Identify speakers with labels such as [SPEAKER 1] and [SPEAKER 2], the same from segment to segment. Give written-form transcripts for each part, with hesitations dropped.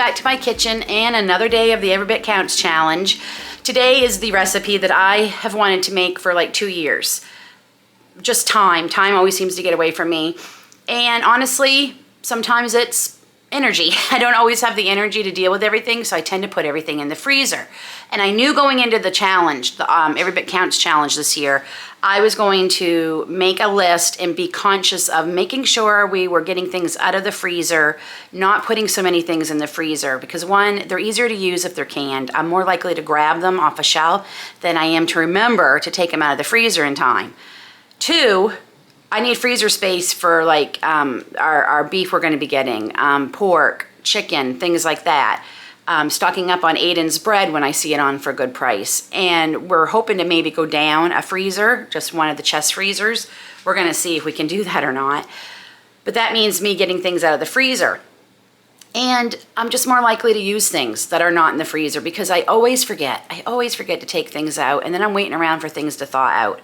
[SPEAKER 1] back to my kitchen and another day of the Every Bit Counts challenge. Today is the recipe that I have wanted to make for like 2 years. Just time always seems to get away from me. And honestly, sometimes it's energy. I don't always have the energy to deal with everything, so I tend to put everything in the freezer. And I knew going into the challenge, the Every Bit Counts challenge this year, I was going to make a list and be conscious of making sure we were getting things out of the freezer, not putting so many things in the freezer, because one, they're easier to use if they're canned. I'm more likely to grab them off a shelf than I am to remember to take them out of the freezer in time. Two, I need freezer space for like our beef we're going to be getting, pork, chicken, things like that. Stocking up on Aiden's bread when I see it on for a good price. And we're hoping to maybe go down a freezer, just one of the chest freezers. We're going to see if we can do that or not. But that means me getting things out of the freezer. And I'm just more likely to use things that are not in the freezer because I always forget. I always forget to take things out, and then I'm waiting around for things to thaw out.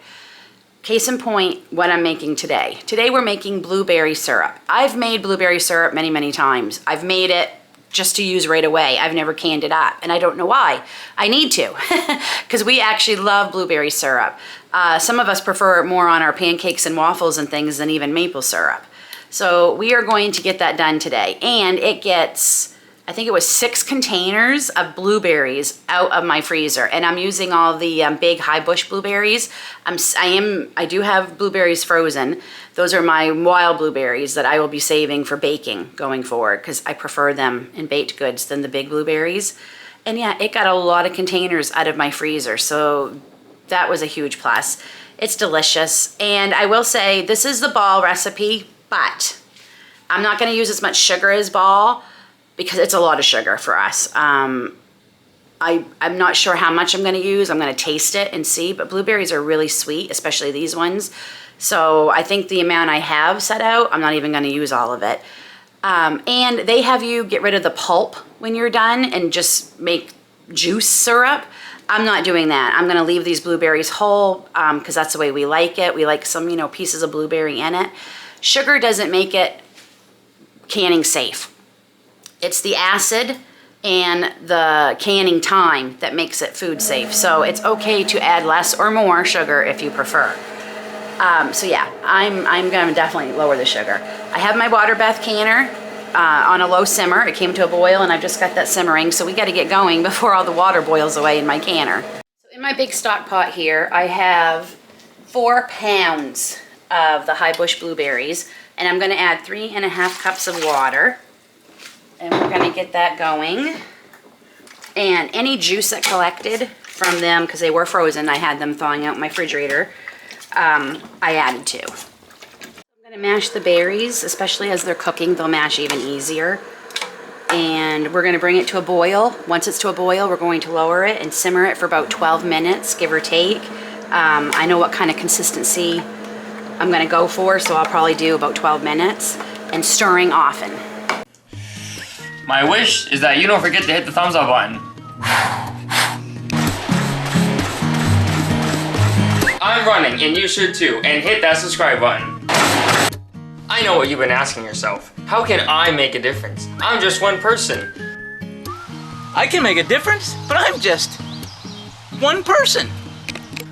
[SPEAKER 1] Case in point, what I'm making today. Today we're making blueberry syrup. I've made blueberry syrup many, many times. I've made it just to use right away. I've never canned it up, and I don't know why. I need to, because we actually love blueberry syrup. Some of us prefer it more on our pancakes and waffles and things than even maple syrup. So we are going to get that done today, and it gets, I think it was 6 containers of blueberries out of my freezer, and I'm using all the big high bush blueberries. I do have blueberries frozen. Those are my wild blueberries that I will be saving for baking going forward because I prefer them in baked goods than the big blueberries. And yeah, it got a lot of containers out of my freezer, so that was a huge plus. It's delicious, and I will say this is the ball recipe, but I'm not going to use as much sugar as ball, because it's a lot of sugar for us. I'm not sure how much I'm gonna use. I'm gonna taste it and see, but blueberries are really sweet, especially these ones. So I think the amount I have set out, I'm not even gonna use all of it. And they have you get rid of the pulp when you're done and just make juice syrup. I'm not doing that. I'm gonna leave these blueberries whole because that's the way we like it. We like some, pieces of blueberry in it. Sugar doesn't make it canning safe. It's the acid and the canning time that makes it food safe. So it's okay to add less or more sugar if you prefer. So yeah, I'm gonna definitely lower the sugar. I have my water bath canner on a low simmer. It came to a boil and I've just got that simmering. So we gotta get going before all the water boils away in my canner. So in my big stock pot here, I have 4 pounds of the high bush blueberries, and I'm gonna add 3.5 cups of water. And we're gonna get that going. And any juice that collected from them, because they were frozen, I had them thawing out in my refrigerator, I added to. I'm gonna mash the berries, especially as they're cooking, they'll mash even easier. And we're gonna bring it to a boil. Once it's to a boil, we're going to lower it and simmer it for about 12 minutes, give or take. I know what kind of consistency I'm gonna go for, so I'll probably do about 12 minutes, and stirring often.
[SPEAKER 2] My wish is that you don't forget to hit the thumbs up button. I'm running, and you should too, and hit that subscribe button. I know what you've been asking yourself. How can I make a difference? I'm just one person.
[SPEAKER 3] I can make a difference, but I'm just one person.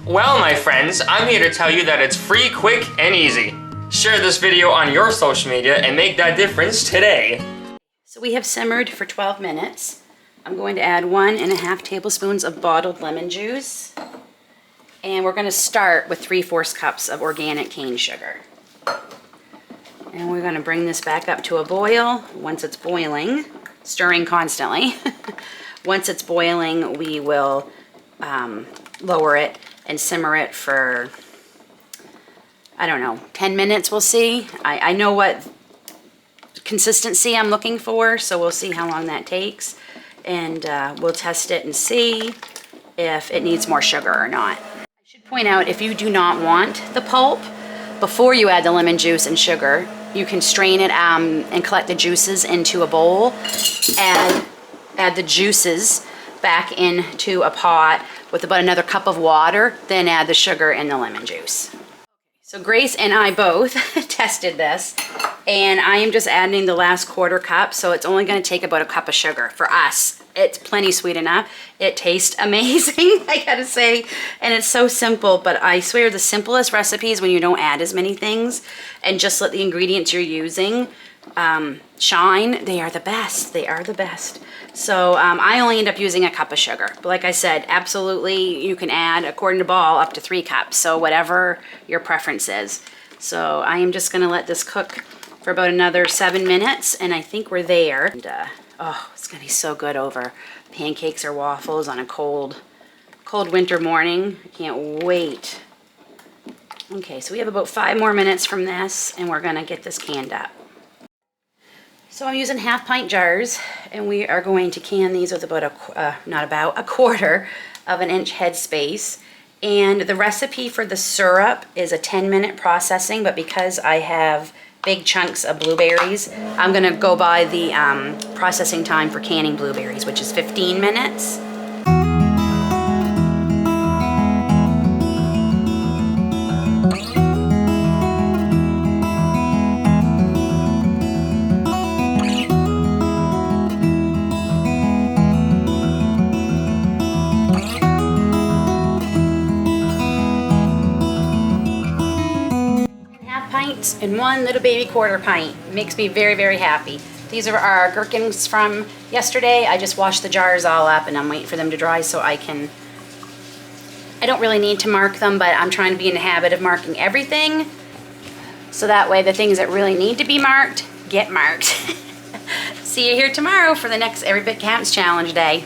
[SPEAKER 2] Well, my friends, I'm here to tell you that it's free, quick, and easy. Share this video on your social media and make that difference today.
[SPEAKER 1] So we have simmered for 12 minutes. I'm going to add 1.5 tablespoons of bottled lemon juice. And we're gonna start with 3/4 cups of organic cane sugar. And we're gonna bring this back up to a boil. Once it's boiling, stirring constantly. Once it's boiling, we will lower it and simmer it for, I don't know, 10 minutes we'll see. I know what consistency I'm looking for, so we'll see how long that takes, and we'll test it and see if it needs more sugar or not. I should point out, if you do not want the pulp, before you add the lemon juice and sugar, you can strain it and collect the juices into a bowl, and add the juices back into a pot with about another cup of water, then add the sugar and the lemon juice. So Grace and I both tested this. And I am just adding the last quarter cup, so it's only gonna take about a cup of sugar for us. It's plenty sweet enough. It tastes amazing, I gotta say. And it's so simple, but I swear the simplest recipes when you don't add as many things and just let the ingredients you're using shine, they are the best. They are the best. So I only end up using a cup of sugar. But like I said, absolutely you can add, according to Ball, up to 3 cups. So whatever your preference is. So I am just gonna let this cook for about another 7 minutes, and I think we're there. And, oh, it's gonna be so good over pancakes or waffles on a cold winter morning. I can't wait. Okay, so we have about 5 more minutes from this, and we're gonna get this canned up. So I'm using 1/2 pint jars, and we are going to can these with about a quarter of an inch headspace. And the recipe for the syrup is a 10-minute processing, but because I have big chunks of blueberries, I'm gonna go by the processing time for canning blueberries, which is 15 minutes. And 1 little baby quarter pint. Makes me very, very happy. These are our gherkins from yesterday. I just washed the jars all up and I'm waiting for them to dry so I don't really need to mark them, but I'm trying to be in the habit of marking everything so that way the things that really need to be marked get marked. See you here tomorrow for the next Every Bit Counts Challenge Day.